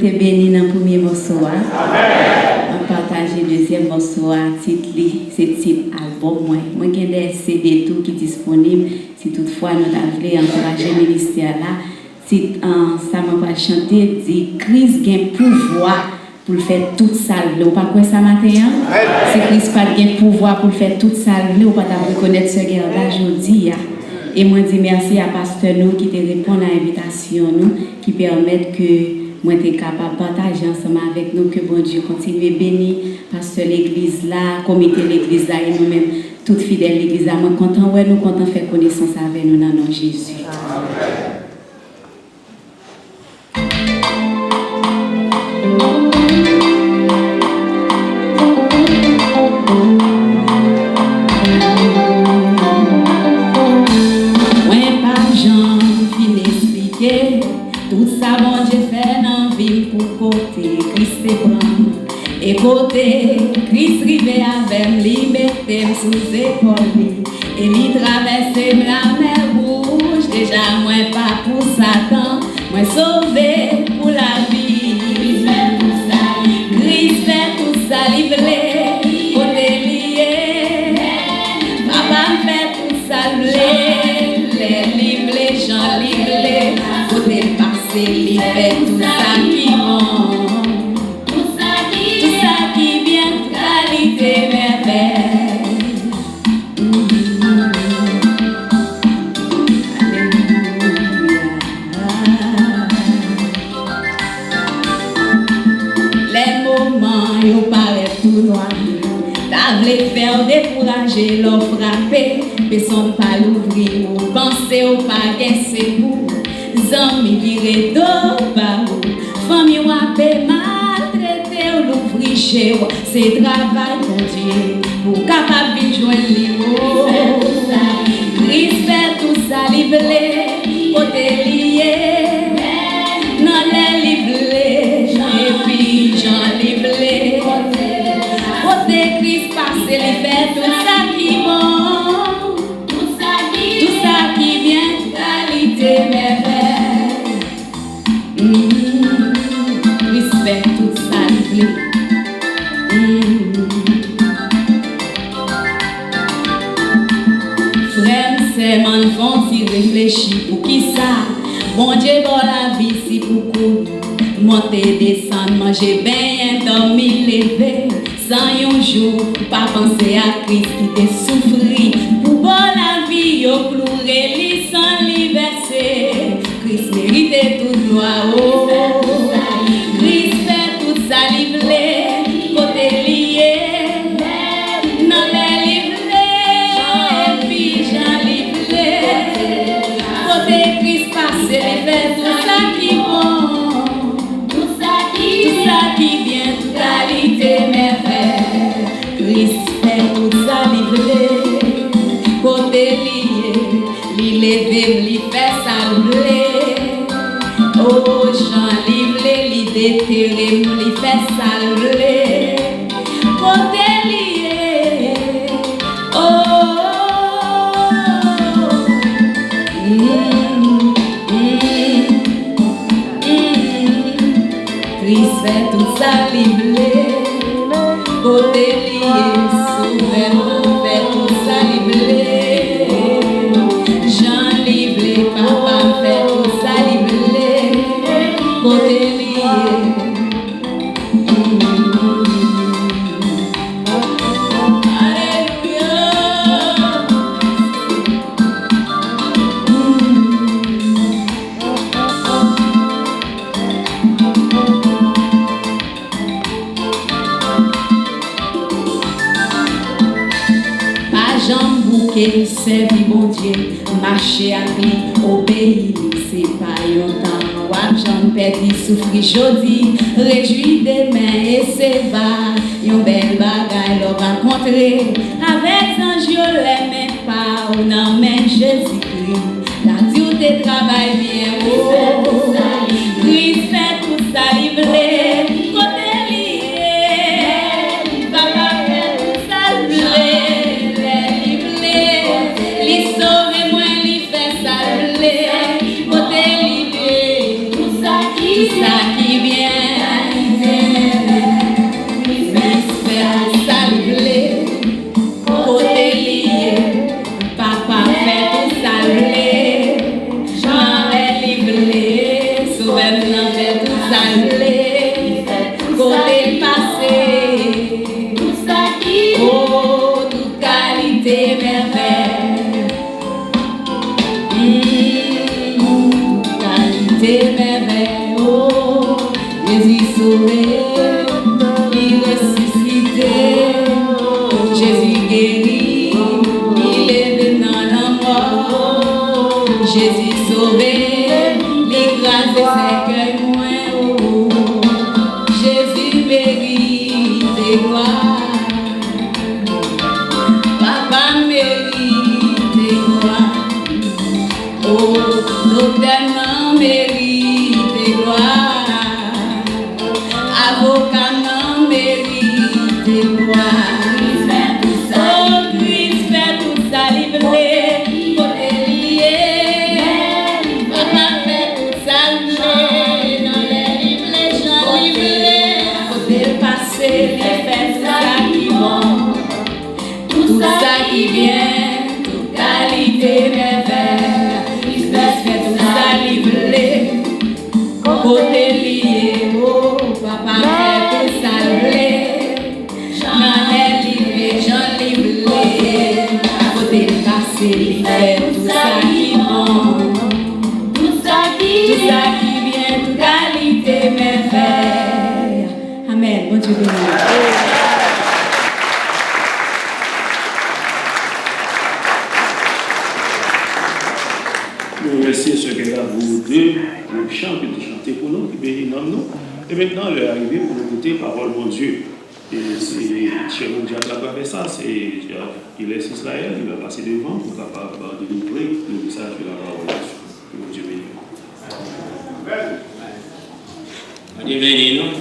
C'est béni dans le premier morceau. On partage le deuxième morceau. C'est le titre album. Moi, j'ai des CD tout qui sont disponibles. Si toutefois nous voulons encourager le ministère là, ça m'a pas chanté, dit Christ a un pouvoir pour faire tout ça. Vous ne pas quoi ça matin? Si Christ n'a pas de pouvoir pour faire tout ça, vous ne pas reconnaître ce qu'il y a aujourd'hui. Et moi, je dis merci à Pasteur nous qui te répond à l'invitation, qui permettent que moi, je suis capable de partager ensemble avec nous, que bon Dieu continue à bénir, pasteur l'église là, comité l'église là, et nous-mêmes, toutes fidèles l'église là. Moi, content, ouais, nous content de faire connaissance avec nous dans le nom de Jésus. Ouais, pas Jean, fin expliquer, tout ça, bon Dieu fait dans la vie pour côté, Christ est bon. Et côté, Christ rivé avec liberté sous épaule. Et lui traverse la mer rouge, déjà moins pas pour Satan, moins sauvé pour la vie. Christ fait tout ça, livré, côté lié. Papa fait tout ça, les livré, Jean livré, côté passé, il fait tout ça qui bon. Tout ça qui vient, qualité, merveille. Les moments, ils paraissent tout noirs. T'as voulu faire décourager, leur frapper. Personne pas l'ouvrir, ou penser au paquet, c'est pour. Zami viré d'eau, par où. Famille ou a fait maltraité, ou l'ouvrir chez vous. C'est travail, mon Dieu, pour capable de joindre les mots. Christ fait tout ça, livré, côté lié. Non, les livrés, et puis j'en livré. Côté Christ passé, il fait tout ça qui bon. Tout ça qui vient, qualité, merveille. Christ fait tout ça, livré. Frère, c'est mon fond si réfléchis pour qui ça. Bon Dieu, bon la vie, si pour courir. Monter, descendre, manger bien, dormir, lever. Sans un jour, pas penser à Christ qui te souffrit. Pour bon la vie, au pleurer, sans lui verser. Christ méritait tout gloire. Oh. Christ fait tout ça, livré, côté lié. Non, les livrés, et puis j'en livré. Côté Christ passé, il fait tout ça qui bon. Tout ça qui vient, qualité, merveille. Christ fait tout ça livré, côté lié, li levé, li fait salver. Oh, Jean livré, li déterré, li fait salver. Côté lié, oh. Christ fait tout ça livré, côté lié, souverain, fait tout ça livré. Jean livré, papa fait tout ça livré, côté lié. Servi bon Dieu, marcher à lui, obéir, c'est pas longtemps. Wap j'en perdu, souffrir jodi, réjouis demain et c'est va. Yon bel bagay l'on rencontrer, avec un jour les mêmes pas, on emmène Jésus-Christ. La Dieu te travaille bien, oh. Christ fait tout ça livré, côté lié. Papa fait tout ça livré. Côté livré, tout ça qui vient, salé, côté passé, tout ça qui oh, toute qualité merveille. Toute qualité merveille, oh, Jésus sauvé, il ressuscité, Jésus guéri, il est venu dans la mort, Jésus sauvé. Grâce et que moi, oh, Jésus mérite gloire. Papa mérite gloire. Oh, docteur mérite gloire. Avocat mérite gloire. Oh, Christ fait tout ça, livré, côté lié. Tout ça qui vient, toute qualité merveille, il fait tout ça livré, côté lié, oh, papa fait tout ça livré, j'en ai livré, j'en livré, côté passé, il fait tout ça qui bon, tout ça qui vient, toute qualité merveille. Amen, bon Dieu béni. Nous remercions ce que là, vous deux, le chant que vous chantez pour nous, qui bénit nous. Et maintenant, l'heure est arrivée pour nous écouter parole de Dieu. Et c'est chez nous, Dieu à travers ça, il est Israël, il va passer devant pour capable de délivrer le message de la parole de Dieu. Dieu bénit. Dieu bénit nous.